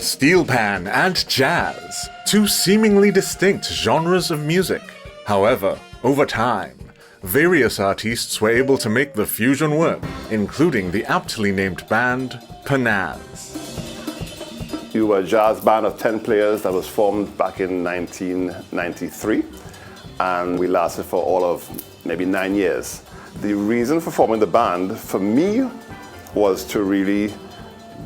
Steel pan and jazz, two seemingly distinct genres of music. However, over time, various artists were able to make the fusion work, including the aptly named band Panazz. We were a jazz band of 10 players that was formed back in 1993, and we lasted for all of maybe 9 years. The reason for forming the band, for me, was to really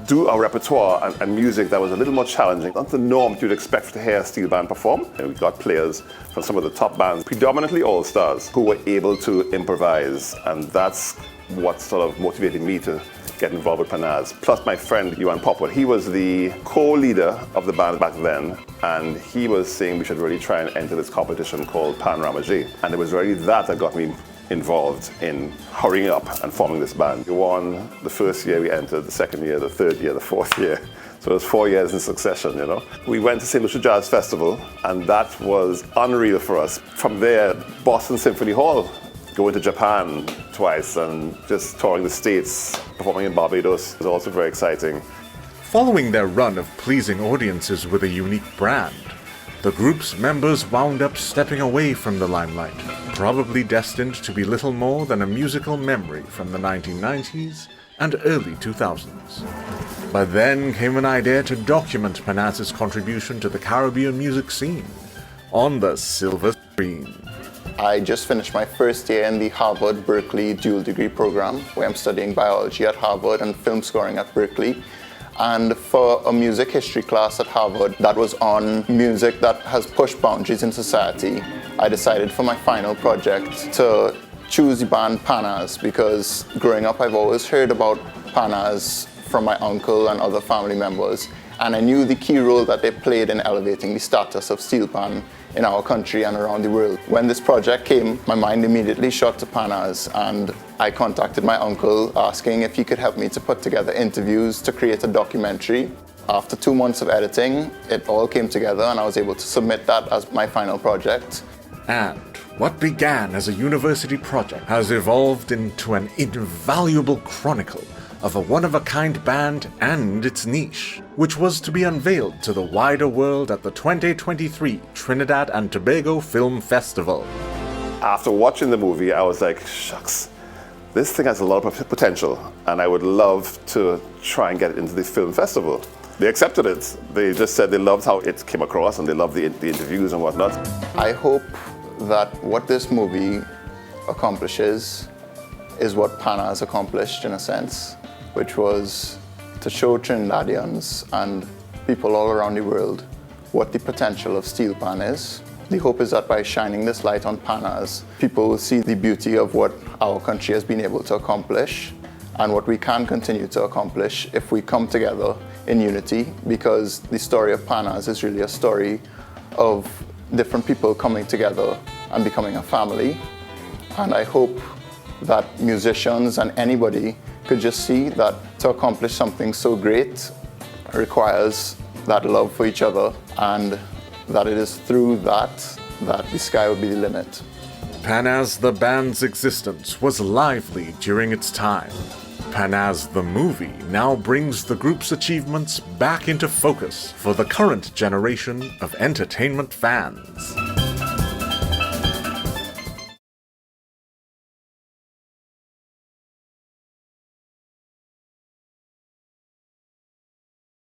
do a repertoire and music that was a little more challenging. Not the norm you'd expect to hear a steel band perform. And we got players from some of the top bands, predominantly all-stars, who were able to improvise, and that's what sort of motivated me to get involved with Panazz. Plus my friend, Yuan Popwood, he was the co-leader of the band back then, and he was saying we should really try and enter this competition called Panazz. And it was really that got me involved in hurrying up and forming this band. We won the first year we entered, the second year, the third year, the fourth year. So it was 4 years in succession, you know. We went to St. Lucia Jazz Festival, and that was unreal for us. From there, Boston Symphony Hall, going to Japan twice, and just touring the States, performing in Barbados was also very exciting. Following their run of pleasing audiences with a unique brand, the group's members wound up stepping away from the limelight, probably destined to be little more than a musical memory from the 1990s and early 2000s. But then came an idea to document Panazz's contribution to the Caribbean music scene on the silver screen. I just finished my first year in the Harvard-Berkeley dual degree program, where I'm studying biology at Harvard and film scoring at Berkeley. And for a music history class at Harvard that was on music that has pushed boundaries in society, I decided for my final project to choose the band Panazz, because growing up I've always heard about Panazz from my uncle and other family members, and I knew the key role that they played in elevating the status of steel pan in our country and around the world. When this project came, my mind immediately shot to Panazz, and I contacted my uncle asking if he could help me to put together interviews to create a documentary. After 2 months of editing, it all came together and I was able to submit that as my final project. And what began as a university project has evolved into an invaluable chronicle of a one-of-a-kind band and its niche, which was to be unveiled to the wider world at the 2023 Trinidad and Tobago Film Festival. After watching the movie, I was like, shucks, this thing has a lot of potential, and I would love to try and get it into the film festival. They accepted it. They just said they loved how it came across, and they loved the interviews and whatnot. I hope that what this movie accomplishes is what Panazz accomplished in a sense, which was to show Trinidadians and people all around the world what the potential of steel pan is. The hope is that by shining this light on Panazz, people will see the beauty of what our country has been able to accomplish and what we can continue to accomplish if we come together in unity, because the story of Panazz is really a story of different people coming together and becoming a family. And I hope that musicians and anybody could just see that to accomplish something so great requires that love for each other, and that it is through that the sky will be the limit. Panazz the band's existence was lively during its time. Panazz the movie now brings the group's achievements back into focus for the current generation of entertainment fans.